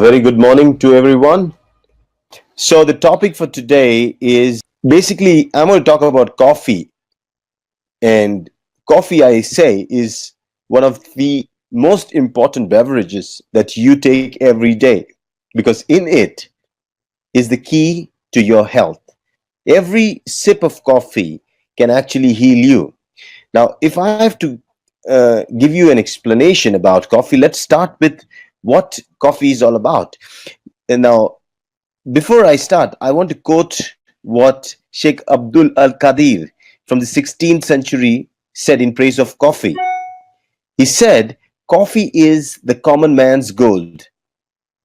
very good morning to everyone. So, the topic for today is basically I'm going to talk about coffee. And coffee, I say, is one of the most important beverages that you take every day because in it is the key to your health. Every sip of coffee can actually heal you. Now, if I have to give you an explanation about coffee, let's start with what coffee is all about. And now, before I start, I want to quote what Sheikh Abdul Al Qadir from the 16th century said in praise of coffee. He said, "Coffee is the common man's gold,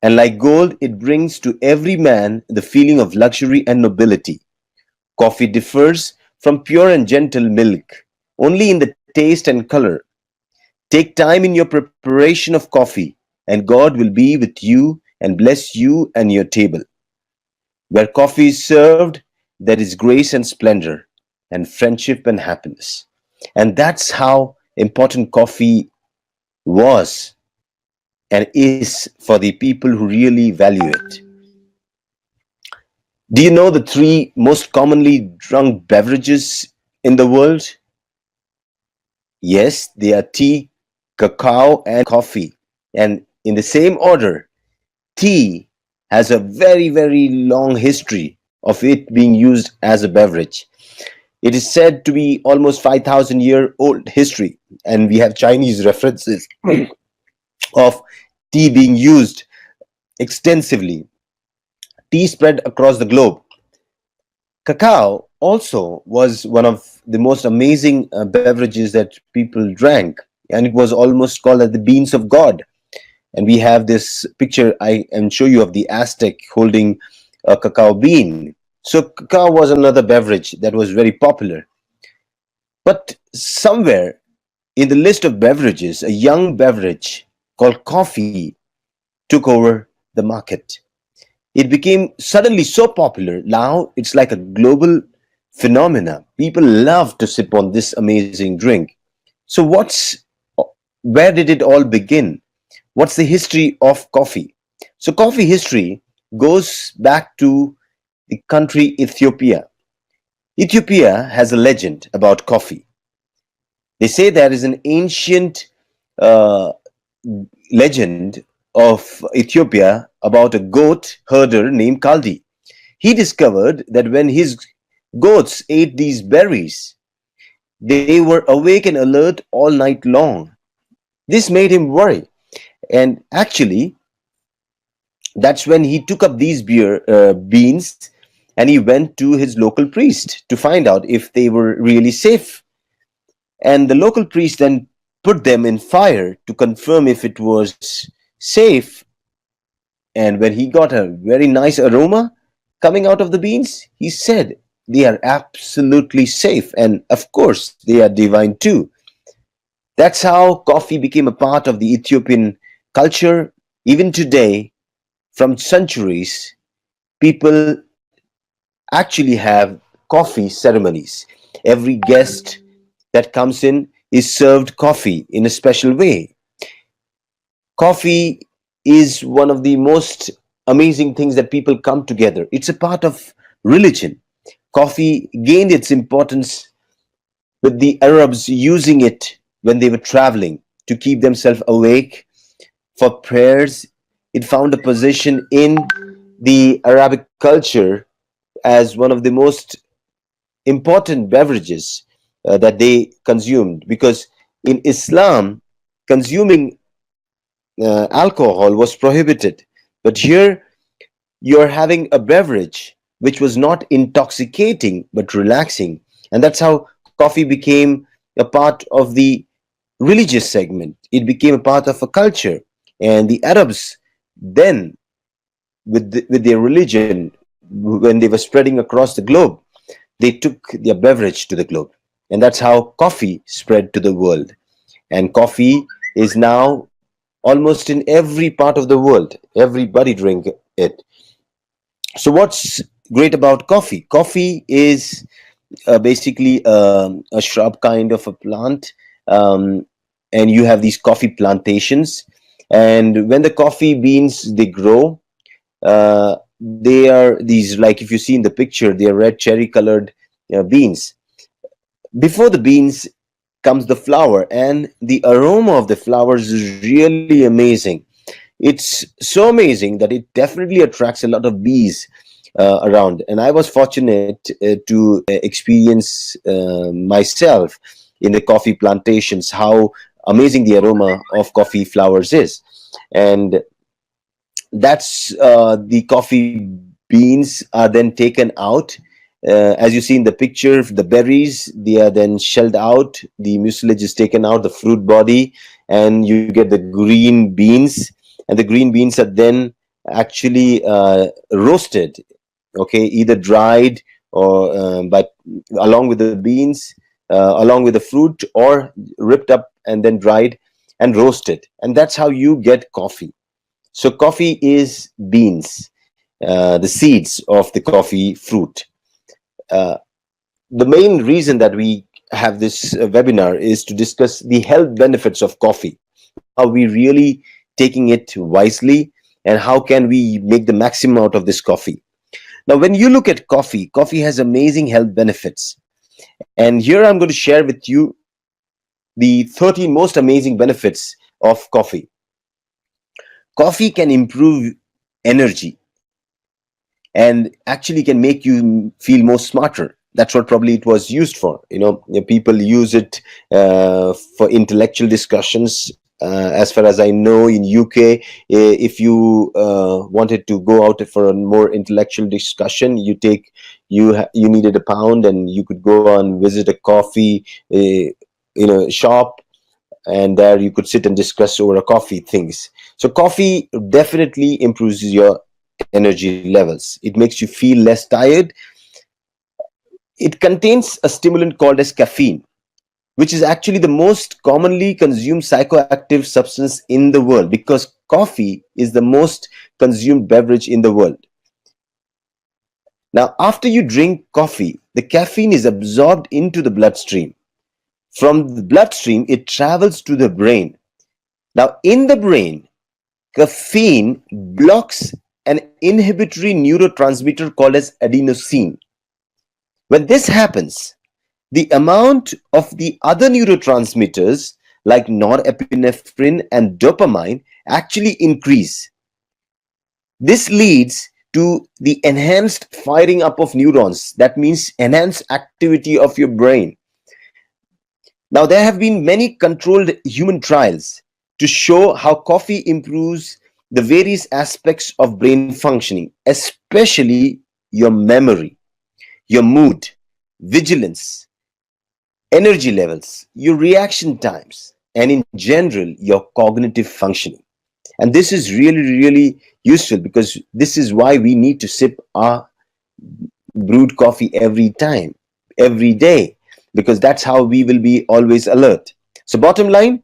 and like gold, it brings to every man the feeling of luxury and nobility. Coffee differs from pure and gentle milk only in the taste and color. Take time in your preparation of coffee, and God will be with you and bless you and your table. Where coffee is served, there is grace and splendor, and friendship and happiness." And that's how important coffee was and is for the people who really value it. Do you know the three most commonly drunk beverages in the world? Yes, they are tea, cacao, and coffee. And in the same order, tea has a very, very long history of it being used as a beverage. It is said to be almost 5,000-year old history, and we have Chinese references of tea being used extensively. Tea spread across the globe. Cacao also was one of the most amazing beverages that people drank, and it was almost called as the beans of God. And we have this picture I am show you of the Aztec holding a cacao bean. So cacao was another beverage that was very popular. But somewhere in the list of beverages, a young beverage called coffee took over the market. It became suddenly so popular. Now it's like a global phenomena. People love to sip on this amazing drink. So where did it all begin? What's the history of coffee? So coffee history goes back to the country Ethiopia. Ethiopia has a legend about coffee. They say there is an ancient uh, legend of Ethiopia about a goat herder named Kaldi. He discovered that when his goats ate these berries, they were awake and alert all night long. This made him worry, and actually, that's when he took up these beans and he went to his local priest to find out if they were really safe. And the local priest then put them in fire to confirm if it was safe. And when he got a very nice aroma coming out of the beans, he said they are absolutely safe. And of course, they are divine too. That's how coffee became a part of the Ethiopian culture. Even today, from centuries, people actually have coffee ceremonies. Every guest that comes in is served coffee in a special way. Coffee is one of the most amazing things that people come together. It's a part of religion. Coffee gained its importance with the Arabs using it when they were traveling to keep themselves awake for prayers. It found a position in the Arabic culture as one of the most important beverages that they consumed because in Islam, consuming alcohol was prohibited. But here you're having a beverage which was not intoxicating but relaxing. And that's how coffee became a part of the religious segment. It became a part of a culture. And the Arabs then, with their religion, when they were spreading across the globe, they took their beverage to the globe. And that's how coffee spread to the world. And coffee is now almost in every part of the world. Everybody drink it. So what's great about coffee? Coffee is basically a shrub kind of a plant, um, and you have these coffee plantations. And when the coffee beans they grow, they are these, like if you see in the picture, they are red cherry colored beans. Before the beans comes the flower, and the aroma of the flowers is really amazing. It's so amazing that it definitely attracts a lot of bees around. And I was fortunate to experience myself in the coffee plantations how amazing the aroma of coffee flowers is. And that's the coffee beans are then taken out. As you see in the picture, the berries, they are then shelled out, the mucilage is taken out, the fruit body, and you get the green beans. And the green beans are then actually roasted, okay, either dried or but along with the beans, along with the fruit, or ripped up and then dried and roasted, and that's how you get coffee. So coffee is beans, the seeds of the coffee fruit. Uh, the main reason that we have this webinar is to discuss the health benefits of coffee. Are we really taking it wisely, and how can we make the maximum out of this coffee? Now, when you look at coffee, coffee has amazing health benefits. And here I'm going to share with you the 13 most amazing benefits of coffee. Coffee can improve energy and actually can make you feel more smarter. That's what probably it was used for. People use it for intellectual discussions. As far as I know, in UK, if you wanted to go out for a more intellectual discussion, you needed a pound, and you could go and visit a coffee shop, and there you could sit and discuss over a coffee things. So coffee definitely improves your energy levels. It makes you feel less tired. It contains a stimulant called as caffeine, which is actually the most commonly consumed psychoactive substance in the world, because coffee is the most consumed beverage in the world. Now, after you drink coffee, the caffeine is absorbed into the bloodstream. From the bloodstream, it travels to the brain. Now, in the brain, caffeine blocks an inhibitory neurotransmitter called as adenosine. When this happens, the amount of the other neurotransmitters like norepinephrine and dopamine actually increase. This leads to the enhanced firing up of neurons. That means enhanced activity of your brain. Now, there have been many controlled human trials to show how coffee improves the various aspects of brain functioning, especially your memory, your mood, vigilance, energy levels, your reaction times, and in general, your cognitive functioning. And this is really, really useful, because this is why we need to sip our brewed coffee every time, every day, because that's how we will be always alert. So, bottom line,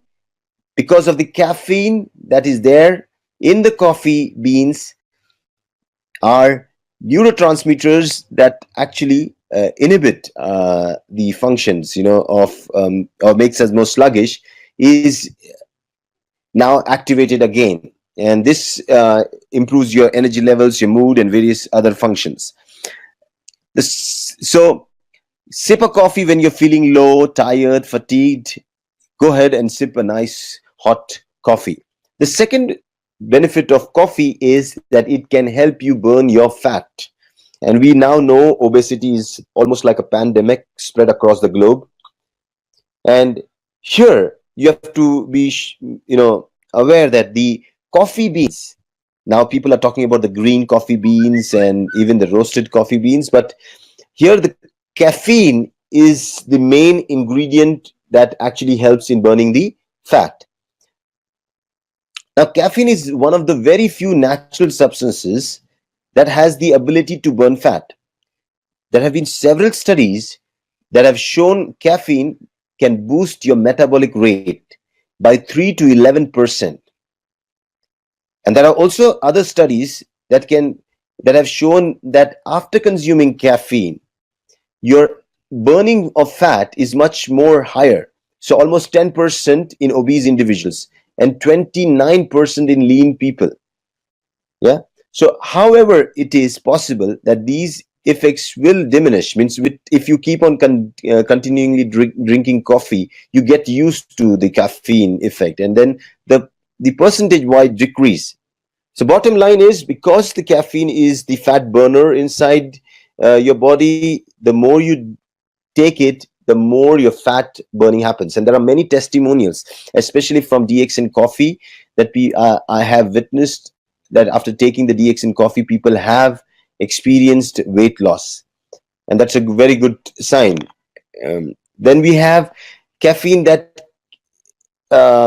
because of the caffeine that is there in the coffee beans, are neurotransmitters that actually inhibit the functions, of or makes us more sluggish, is now activated again, and this improves your energy levels, your mood, and various other functions. So sip a coffee when you're feeling low, tired, fatigued. Go ahead and sip a nice hot coffee. The second benefit of coffee is that it can help you burn your fat. And we now know obesity is almost like a pandemic spread across the globe. And here you have to be, aware that the coffee beans. Now people are talking about the green coffee beans and even the roasted coffee beans, but here the caffeine is the main ingredient that actually helps in burning the fat. Now, caffeine is one of the very few natural substances that has the ability to burn fat. There have been several studies that have shown caffeine can boost your metabolic rate by 3 to 11%. And there are also other studies that have shown that after consuming caffeine, your burning of fat is much more higher. So almost 10% in obese individuals, and 29% in lean people. Yeah. So however it is possible that these effects will diminish, means if you keep on continually drinking coffee, you get used to the caffeine effect, and then the percentage wide decrease. So bottom line is, because the caffeine is the fat burner inside your body, the more you take it, the more your fat burning happens. And there are many testimonials, especially from DXN coffee, that I have witnessed that after taking the DXN coffee, people have experienced weight loss, and that's a very good sign. Then we have caffeine that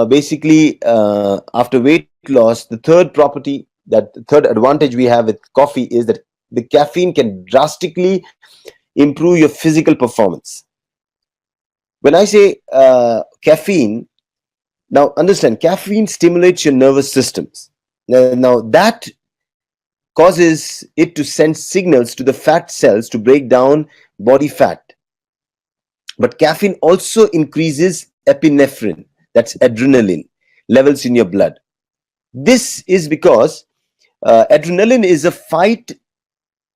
basically after weight loss, the third property, that the third advantage we have with coffee is that the caffeine can drastically improve your physical performance. When I say caffeine, now understand, caffeine stimulates your nervous systems. Now that causes it to send signals to the fat cells to break down body fat. But caffeine also increases epinephrine, that's adrenaline levels in your blood. This is because adrenaline is a fight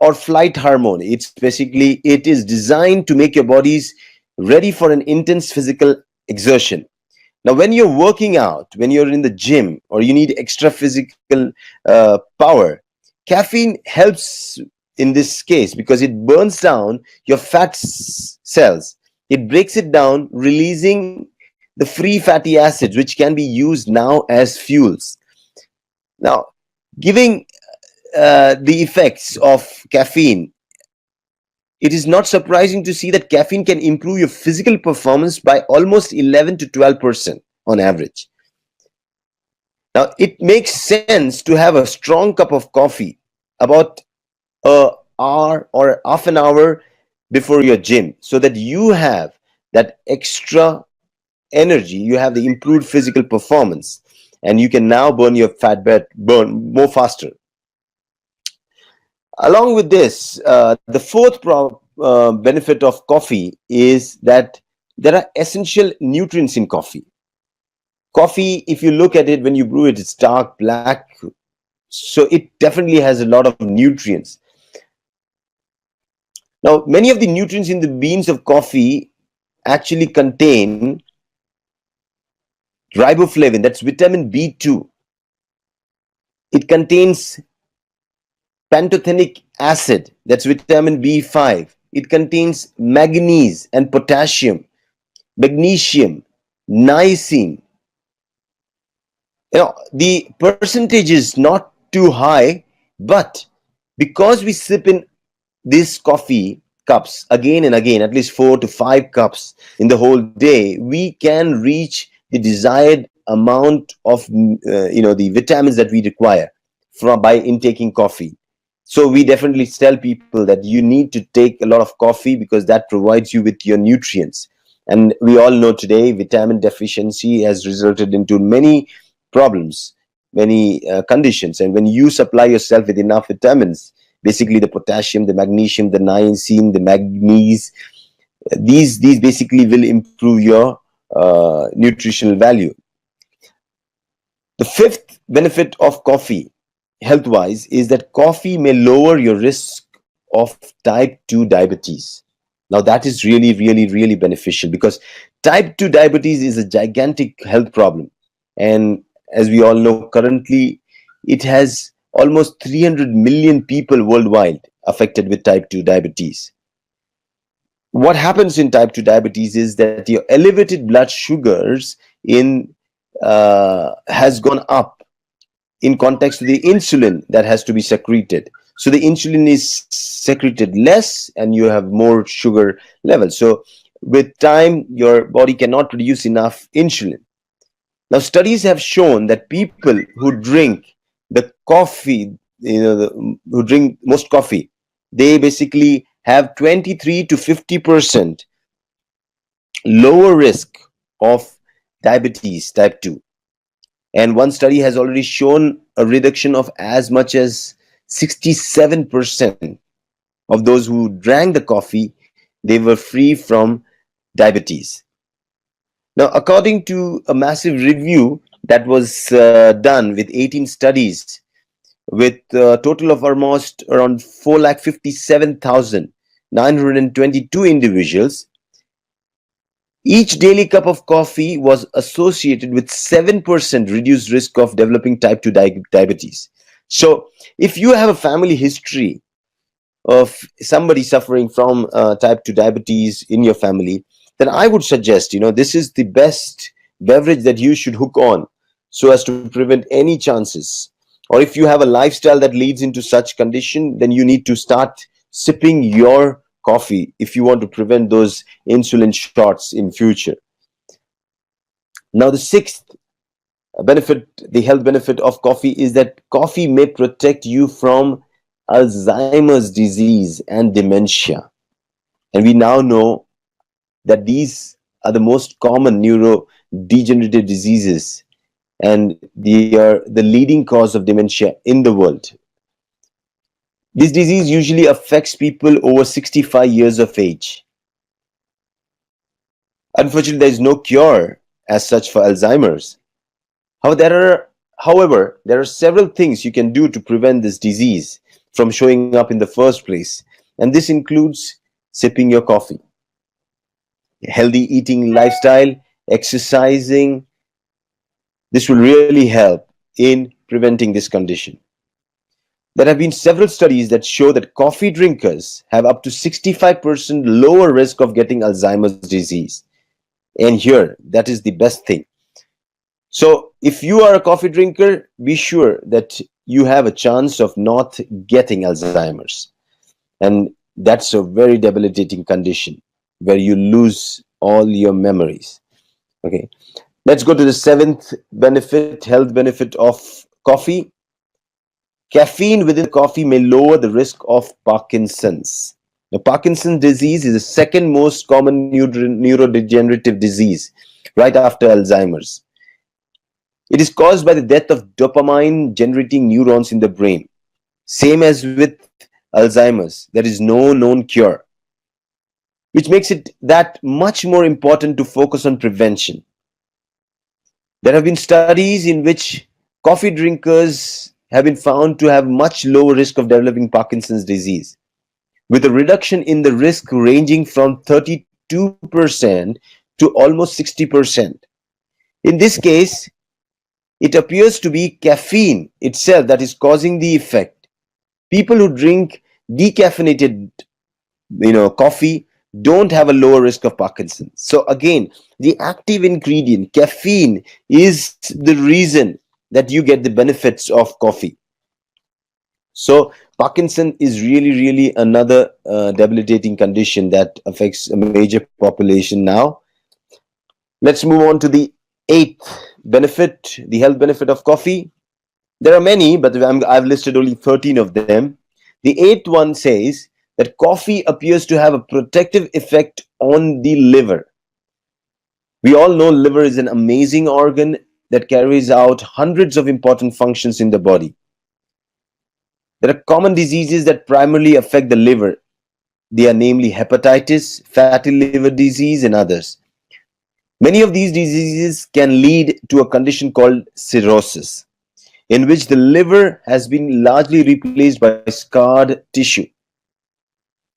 or flight hormone. It is designed to make your bodies ready for an intense physical exertion. Now, when you're working out, when you're in the gym, or you need extra physical power, caffeine helps in this case, because it burns down your fat cells. It breaks it down, releasing the free fatty acids, which can be used now as fuels. Now, giving the effects of caffeine, it is not surprising to see that caffeine can improve your physical performance by almost 11 to 12% on average. Now, it makes sense to have a strong cup of coffee about an hour or half an hour before your gym, so that you have that extra energy, you have the improved physical performance, and you can now burn your fat burn more faster. Along with this, the fourth benefit of coffee is that there are essential nutrients in coffee. Coffee, if you look at it, when you brew it, it's dark black, so it definitely has a lot of nutrients. Now, many of the nutrients in the beans of coffee actually contain riboflavin, that's vitamin B2. It contains pantothenic acid, that's vitamin B5. It contains manganese and potassium, magnesium, niacin. The percentage is not too high, but because we sip in these coffee cups again and again, at least 4 to 5 cups in the whole day, we can reach the desired amount of the vitamins that we require from by intaking coffee. So we definitely tell people that you need to take a lot of coffee, because that provides you with your nutrients. And we all know today vitamin deficiency has resulted into many problems, many conditions. And when you supply yourself with enough vitamins, basically the potassium, the magnesium, the niacin, the manganese, these basically will improve your nutritional value. The fifth benefit of coffee, health wise, is that coffee may lower your risk of type 2 diabetes. Now, that is really, really, really beneficial, because type 2 diabetes is a gigantic health problem. And as we all know, currently it has almost 300 million people worldwide affected with type 2 diabetes. What happens in type 2 diabetes is that your elevated blood sugars in has gone up in context to the insulin that has to be secreted. So the insulin is secreted less, and you have more sugar levels. So with time, your body cannot produce enough insulin. Now, studies have shown that people who drink the coffee, who drink most coffee, they basically have 23 to 50% lower risk of diabetes type 2. And one study has already shown a reduction of as much as 67% of those who drank the coffee, they were free from diabetes. Now, according to a massive review that was done with 18 studies with a total of almost around 4,57,922 individuals. Each daily cup of coffee was associated with 7% reduced risk of developing type 2 diabetes. So, if you have a family history of somebody suffering from type 2 diabetes in your family, then I would suggest, this is the best beverage that you should hook on so as to prevent any chances. Or if you have a lifestyle that leads into such condition, then you need to start sipping your coffee if you want to prevent those insulin shots in future. Now, the sixth benefit, the health benefit of coffee, is that coffee may protect you from Alzheimer's disease and dementia. And we now know that these are the most common neurodegenerative diseases, and they are the leading cause of dementia in the world. This disease usually affects people over 65 years of age. Unfortunately, there is no cure as such for Alzheimer's. However, there are several things you can do to prevent this disease from showing up in the first place, and this includes sipping your coffee, healthy eating lifestyle, exercising. This will really help in preventing this condition. There have been several studies that show that coffee drinkers have up to 65% lower risk of getting Alzheimer's disease. And here, that is the best thing. So, if you are a coffee drinker, be sure that you have a chance of not getting Alzheimer's. And that's a very debilitating condition where you lose all your memories. Okay, let's go to the seventh benefit, health benefit of coffee. Caffeine within coffee may lower the risk of Parkinson's. Now, Parkinson's disease is the second most common neurodegenerative disease, right after Alzheimer's. It is caused by the death of dopamine generating neurons in the brain. Same as with Alzheimer's, there is no known cure, which makes it that much more important to focus on prevention. There have been studies in which coffee drinkers have been found to have much lower risk of developing Parkinson's disease, with a reduction in the risk ranging from 32% to almost 60%. In this case, it appears to be caffeine itself that is causing the effect. People who drink decaffeinated, coffee don't have a lower risk of Parkinson's. So again, the active ingredient, caffeine, is the reason that you get the benefits of coffee. So Parkinson is really another debilitating condition that affects a major population now. Let's move on to the eighth benefit, the health benefit of coffee. There are many, but I've listed only 13 of them. The eighth one says that coffee appears to have a protective effect on the liver. We all know liver is an amazing organ that carries out hundreds of important functions in the body. There are common diseases that primarily affect the liver. They are namely hepatitis, fatty liver disease, and others. Many of these diseases can lead to a condition called cirrhosis, in which the liver has been largely replaced by scarred tissue.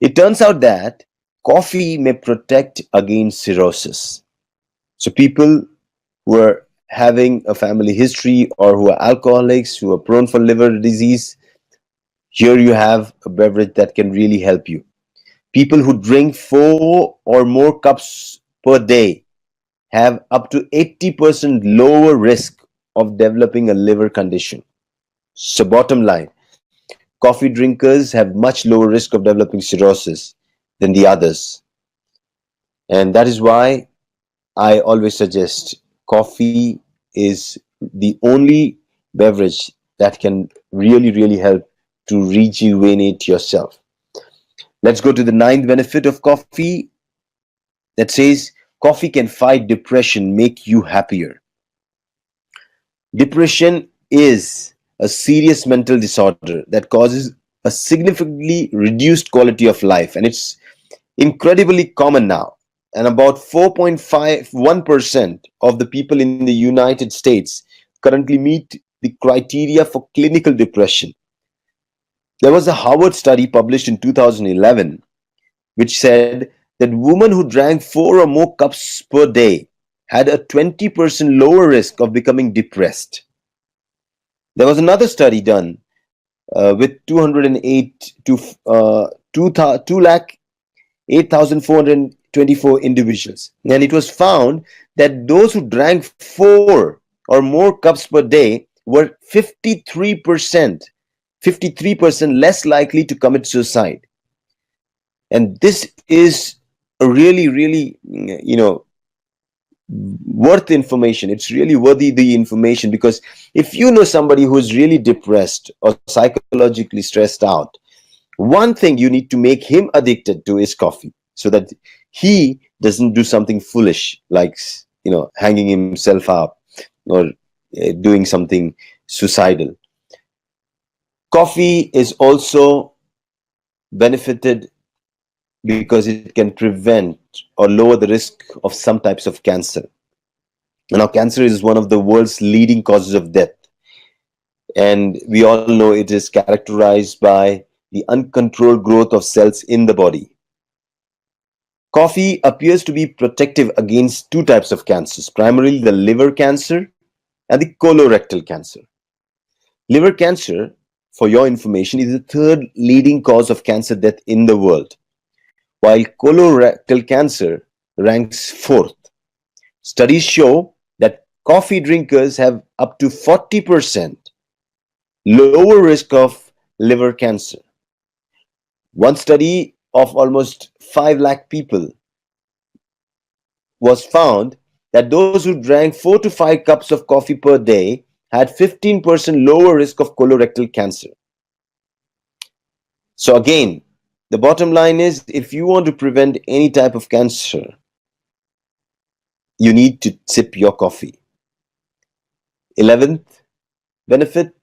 It turns out that coffee may protect against cirrhosis. So people who are having a family history or who are alcoholics, who are prone for liver disease, here you have a beverage that can really help you. People who drink 4 or more cups per day have up to 80% lower risk of developing a liver condition. So bottom line, coffee drinkers have much lower risk of developing cirrhosis than the others. And that is why I always suggest coffee is the only beverage that can really help to rejuvenate yourself. Let's go to the ninth benefit of coffee that says coffee can fight depression, make you happier. Depression is a serious mental disorder that causes a significantly reduced quality of life, and it's incredibly common now. And about 4.51% of the people in the United States currently meet the criteria for clinical depression. There was a Harvard study published in 2011 which said that women who drank 4 or more cups per day had a 20% lower risk of becoming depressed. There was another study done with 208 to 2 lakh 8,424 individuals. And it was found that those who drank 4 or more cups per day were 53% less likely to commit suicide. And this is a really, really, worth information. It's really worthy the information, because if you know somebody who is really depressed or psychologically stressed out, one thing you need to make him addicted to is coffee, so that he doesn't do something foolish like hanging himself up or doing something suicidal. Coffee is also benefited because it can prevent or lower the risk of some types of cancer. Now, cancer is one of the world's leading causes of death, and we all know it is characterized by the uncontrolled growth of cells in the body. Coffee appears to be protective against 2 types of cancers, primarily the liver cancer and the colorectal cancer. Liver cancer, for your information, is the third leading cause of cancer death in the world, while colorectal cancer ranks fourth. Studies show that coffee drinkers have up to 40% lower risk of liver cancer. One study of almost 5 lakh people was found that those who drank 4 to 5 cups of coffee per day had 15% lower risk of colorectal cancer. So again, the bottom line is, if you want to prevent any type of cancer, you need to sip your coffee. 11th benefit,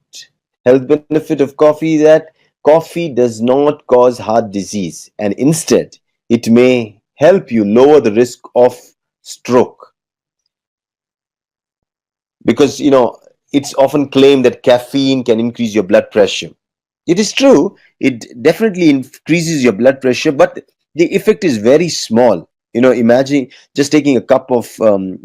health benefit of coffee, is that coffee does not cause heart disease, and instead it may help you lower the risk of stroke. Because it's often claimed that caffeine can increase your blood pressure. It is true, it definitely increases your blood pressure, but the effect is very small. Imagine just taking a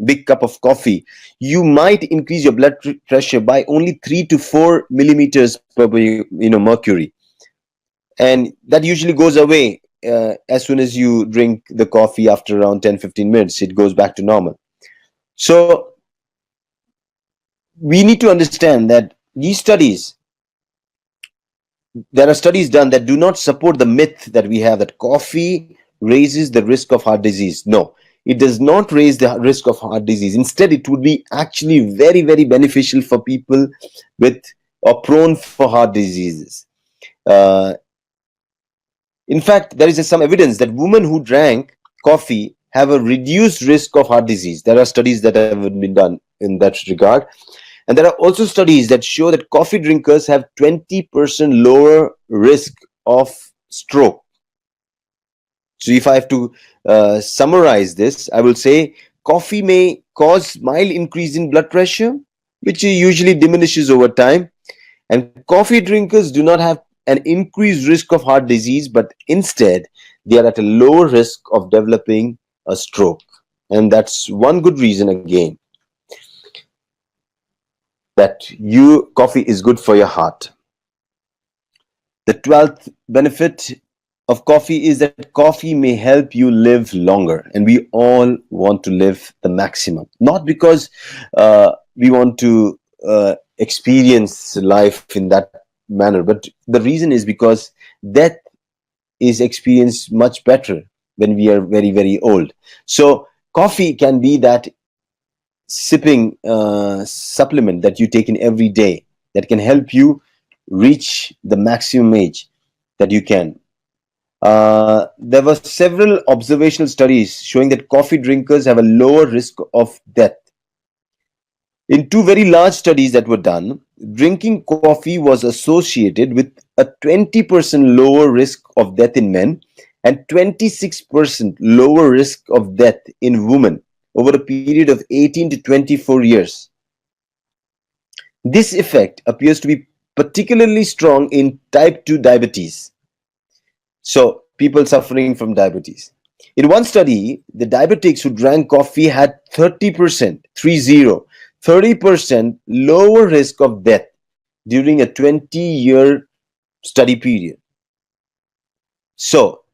big cup of coffee. You might increase your blood pressure by only 3 to 4 millimeters per mercury, and that usually goes away as soon as you drink the coffee. After around 10-15 minutes, it goes back to normal. So we need to understand that there are studies done that do not support the myth that we have that coffee raises the risk of heart disease. No, it does not raise the risk of heart disease. Instead, it would be actually very, very beneficial for people with or prone for heart diseases. In fact, there is some evidence that women who drank coffee have a reduced risk of heart disease. There are studies that have been done in that regard. And there are also studies that show that coffee drinkers have 20% lower risk of stroke. So if I have to summarize this, I will say coffee may cause mild increase in blood pressure, which usually diminishes over time. And coffee drinkers do not have an increased risk of heart disease, but instead they are at a lower risk of developing a stroke. And that's one good reason, again, that coffee is good for your heart. The 12th benefit of coffee is that coffee may help you live longer, and we all want to live the maximum, not because we want to experience life in that manner, but the reason is because death is experienced much better when we are very, very old. So coffee can be that sipping supplement that you take in every day that can help you reach the maximum age that you can. There were several observational studies showing that coffee drinkers have a lower risk of death. In 2 very large studies that were done, drinking coffee was associated with a 20% lower risk of death in men and 26% lower risk of death in women over a period of 18 to 24 years. This effect appears to be particularly strong in type 2 diabetes, so people suffering from diabetes. In one study, the diabetics who drank coffee had 30%, 30% lower risk of death during a 20-year study period. So,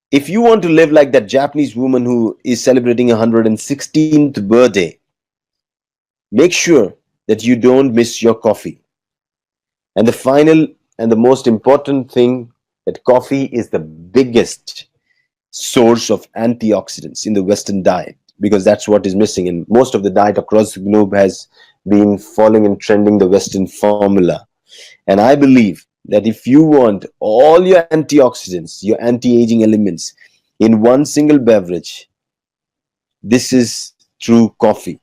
if you want to live like that Japanese woman who is celebrating her 116th birthday, make sure that you don't miss your coffee. And the final and the most important thing, that coffee is the biggest source of antioxidants in the Western diet, because that's what is missing. And most of the diet across the globe has been following and trending the Western formula. And I believe that if you want all your antioxidants, your anti-aging elements in one single beverage, this is true coffee.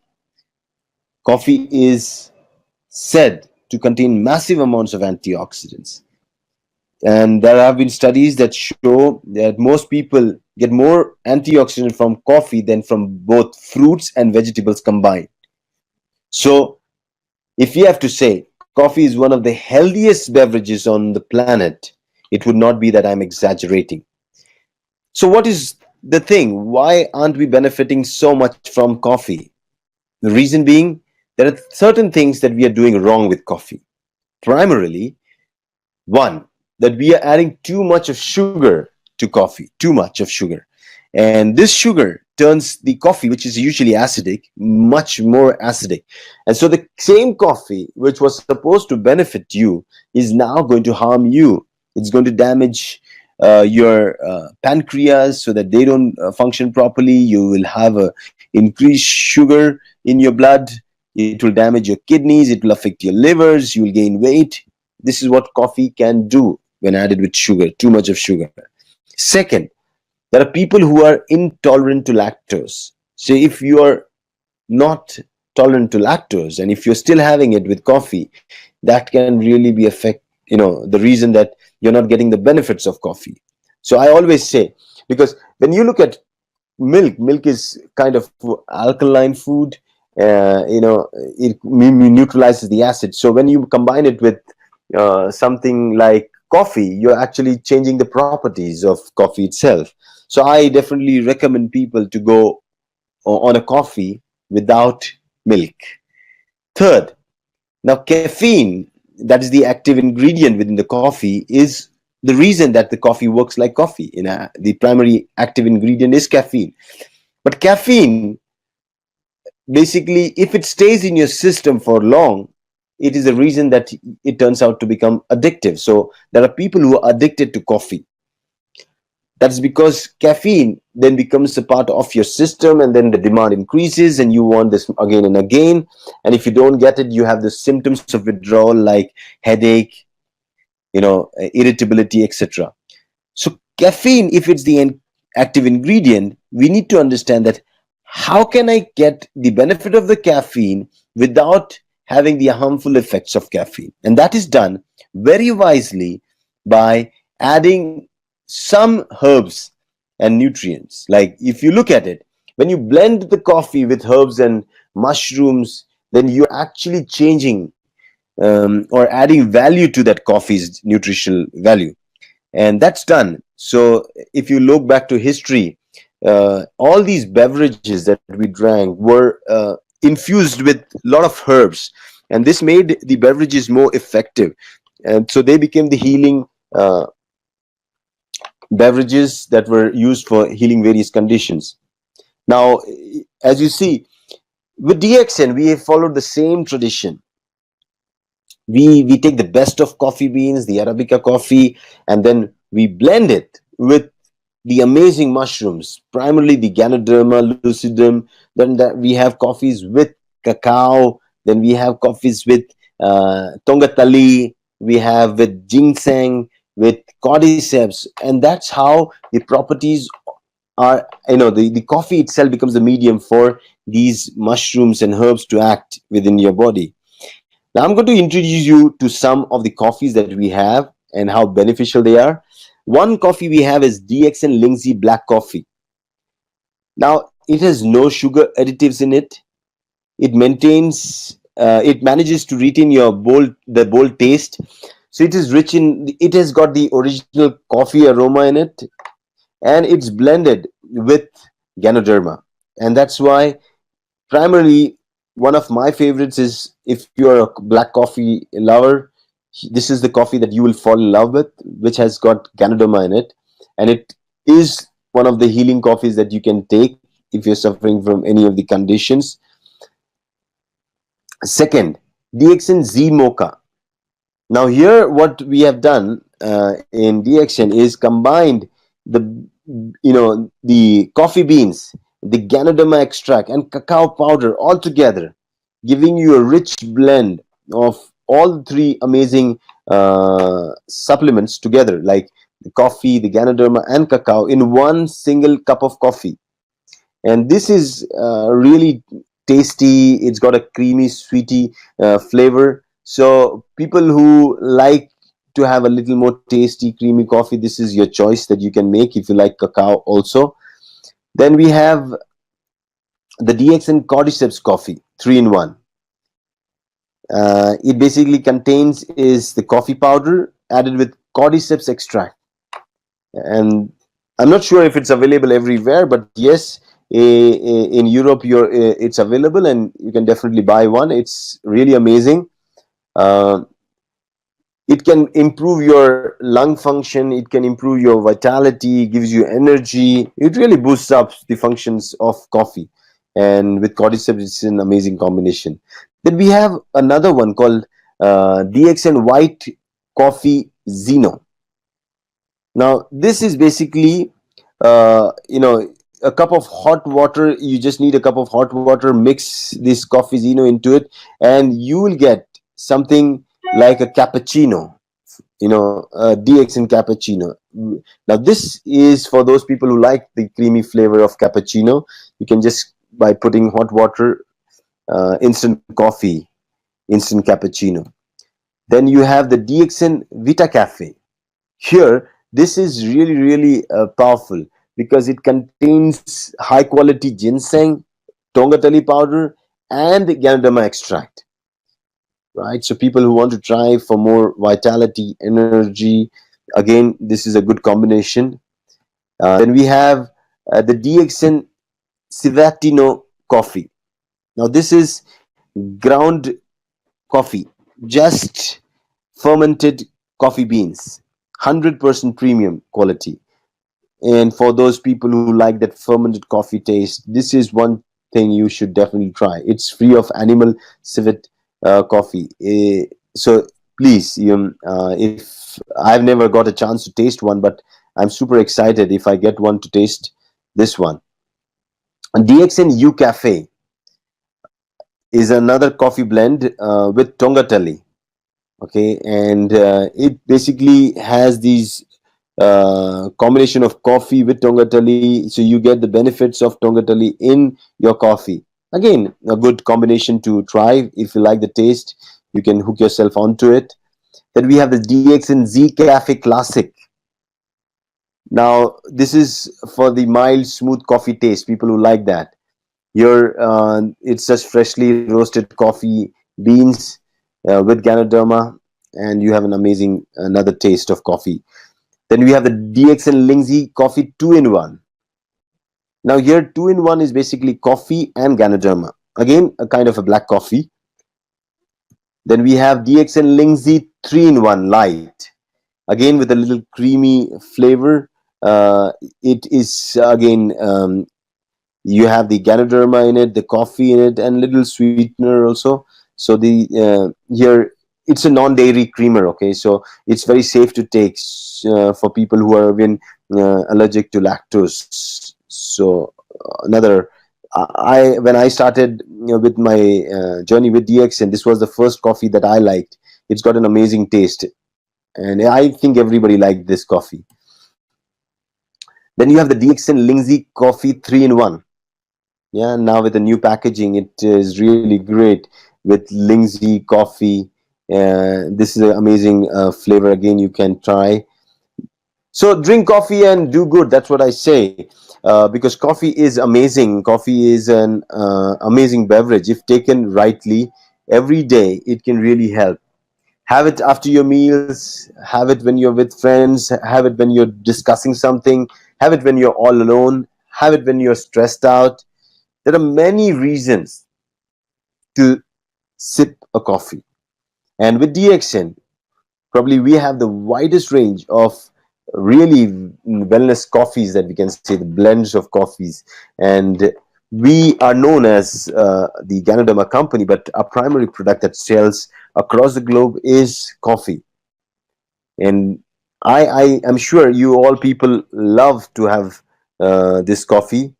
Coffee is said to contain massive amounts of antioxidants. And there have been studies that show that most people get more antioxidant from coffee than from both fruits and vegetables combined. So, if you have to say coffee is one of the healthiest beverages on the planet, it would not be that I'm exaggerating. So, what is the thing? Why aren't we benefiting so much from coffee? The reason being, there are certain things that we are doing wrong with coffee. Primarily, one, that we are adding too much of sugar to coffee, too much of sugar. And this sugar turns the coffee, which is usually acidic, much more acidic. And so the same coffee, which was supposed to benefit you, is now going to harm you. It's going to damage your pancreas so that they don't function properly. You will have a increased sugar in your blood. It will damage your kidneys. It will affect your livers. You will gain weight. This is what coffee can do when added with sugar, too much of sugar. Second, there are people who are intolerant to lactose. So if you are not tolerant to lactose, and if you're still having it with coffee, that can really be the reason that you're not getting the benefits of coffee. So I always say, because when you look at milk is kind of alkaline food. It neutralizes the acid. So when you combine it with something like coffee, you're actually changing the properties of coffee itself. So I definitely recommend people to go on a coffee without milk. Third, now caffeine, that is the active ingredient within the coffee, is the reason that the coffee works like coffee. The primary active ingredient is caffeine. But caffeine, basically, if it stays in your system for long, it is the reason that it turns out to become addictive. So there are people who are addicted to coffee. That's because caffeine then becomes a part of your system, and then the demand increases and you want this again and again. And if you don't get it, you have the symptoms of withdrawal like headache, irritability, etc. So caffeine, if it's the active ingredient, we need to understand that how can I get the benefit of the caffeine without having the harmful effects of caffeine? And that is done very wisely by adding some herbs and nutrients. Like if you look at it, when you blend the coffee with herbs and mushrooms, then you're actually changing or adding value to that coffee's nutritional value. And that's done. So if you look back to history, all these beverages that we drank were infused with a lot of herbs, and this made the beverages more effective, and so they became the healing beverages that were used for healing various conditions. Now, as you see, with DXN, we have followed the same tradition. We take the best of coffee beans, the Arabica coffee, and then we blend it with the amazing mushrooms, primarily the Ganoderma lucidum. Then we have coffees with cacao. Then we have coffees with tongatali. We have with ginseng, with cordyceps, and that's how the properties are. The coffee itself becomes the medium for these mushrooms and herbs to act within your body. Now, I'm going to introduce you to some of the coffees that we have and how beneficial they are. One coffee we have is DXN Lingzi Black Coffee. Now, it has no sugar additives in it. It maintains it manages to retain your bold taste. So it is rich in, it has got the original coffee aroma in it, and it's blended with Ganoderma. And that's why primarily one of my favorites is, if you're a black coffee lover, this is the coffee that you will fall in love with, which has got Ganoderma in it. And it is one of the healing coffees that you can take if you're suffering from any of the conditions. Second, DXN Z Mocha. Now here what we have done in DXN is combined the, the coffee beans, the Ganoderma extract and cacao powder all together, giving you a rich blend of all the three amazing supplements together, like the coffee, the Ganoderma and cacao, in one single cup of coffee. And this is really tasty. It's got a creamy sweety flavor, so people who like to have a little more tasty creamy coffee, this is your choice that you can make if you like cacao also. Then we have the DXN Cordyceps coffee 3 in 1. It basically contains is the coffee powder added with cordyceps extract, and I'm not sure if it's available everywhere, but yes, in Europe it's available, and you can definitely buy one. It's really amazing. Uh, it can improve your lung function, it can improve your vitality, gives you energy. It really boosts up the functions of coffee, and with cordyceps it's an amazing combination. Then we have another one called DXN White Coffee Zeno. Now this is basically a cup of hot water. You just need a cup of hot water, mix this coffee Zeno into it, and you will get something like a cappuccino, DXN cappuccino. Now this is for those people who like the creamy flavor of cappuccino. You can just, by putting hot water, instant coffee, instant cappuccino. Then you have the DXN Vita Cafe. Here this is really powerful, because it contains high quality ginseng, tongatali powder and Ganoderma extract, right? So people who want to try for more vitality, energy, again this is a good combination. Then we have the DXN Civatino coffee. Now this is ground coffee, just fermented coffee beans, 100% premium quality. And for those people who like that fermented coffee taste, this is one thing you should definitely try. It's free of animal civet coffee. So please, if I've never got a chance to taste one, but I'm super excited if I get one to taste this one. And DXN U Cafe is another coffee blend with tongatali. Okay, and it basically has these combination of coffee with tongatali, so you get the benefits of tongatali in your coffee. Again, a good combination to try. If you like the taste, you can hook yourself onto it. Then we have the DXN Z Cafe Classic. Now this is for the mild smooth coffee taste, people who like that. Here it's just freshly roasted coffee beans with Ganoderma, and you have an amazing another taste of coffee. Then we have the DXN Lindsay Coffee 2 in 1. Now here 2 in 1 is basically coffee and Ganoderma. Again, a kind of a black coffee. Then we have DXN Lindsay 3 in 1 Light. Again with a little creamy flavor. It is again, you have the Ganoderma in it, the coffee in it, and little sweetener also. So the here it's a non-dairy creamer. Okay, so it's very safe to take for people who are even allergic to lactose. So another, I when I started with my journey with DXN, this was the first coffee that I liked. It's got an amazing taste, and I think everybody liked this coffee. Then you have the DXN Lindsay Coffee 3 in 1. Yeah, now with the new packaging, it is really great with Lindsay coffee. This is an amazing flavor. Again, you can try. So drink coffee and do good. That's what I say, because coffee is amazing. Coffee is an amazing beverage if taken rightly, every day, it can really help. Have it after your meals, have it when you're with friends, have it when you're discussing something, have it when you're all alone, have it when you're stressed out. There are many reasons to sip a coffee. And with DXN, probably we have the widest range of really wellness coffees, that we can say, the blends of coffees. And we are known as the Ganoderma company, but our primary product that sells across the globe is coffee. And I am sure you all people love to have this coffee.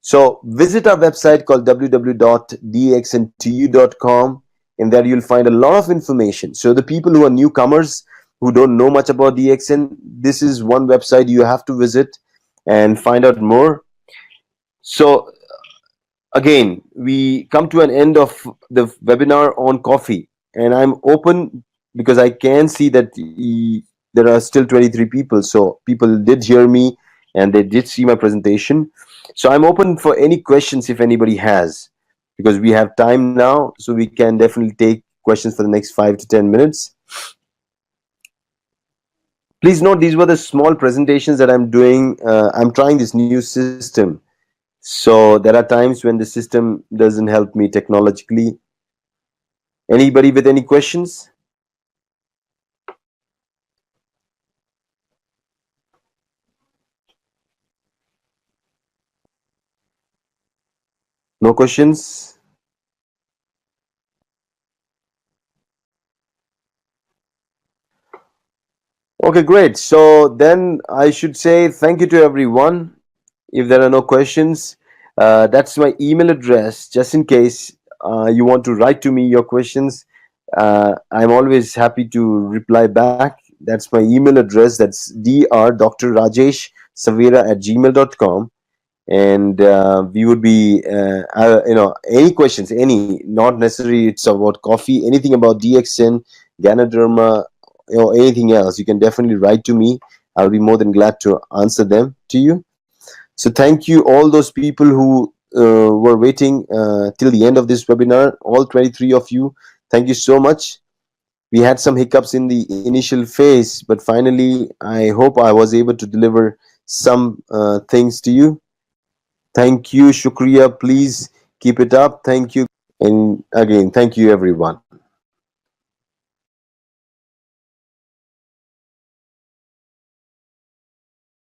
So visit our website called www.dxntu.com, and there you'll find a lot of information. So the people who are newcomers, who don't know much about DXN, this is one website you have to visit and find out more. So again, we come to an end of the webinar on coffee, and I'm open because I can see that there are still 23 people. So people did hear me and they did see my presentation. So I'm open for any questions if anybody has, because we have time now, so we can definitely take questions for the next 5 to 10 minutes. Please note, these were the small presentations that I'm doing. I'm trying this new system, so there are times when the system doesn't help me technologically. Anybody with any questions? No questions? Okay, great. So then I should say thank you to everyone. If there are no questions, that's my email address, just in case you want to write to me your questions. I'm always happy to reply back. That's my email address. That's dr.rajeshsavera@gmail.com. And we would be any questions, any, not necessarily it's about coffee, anything about DXN, Ganoderma, anything else, you can definitely write to me. I'll be more than glad to answer them to you. So thank you all those people who were waiting till the end of this webinar, all 23 of you. Thank you so much. We had some hiccups in the initial phase, but finally I hope I was able to deliver some things to you. Thank you, Shukriya. Please keep it up. Thank you. And again, thank you, everyone.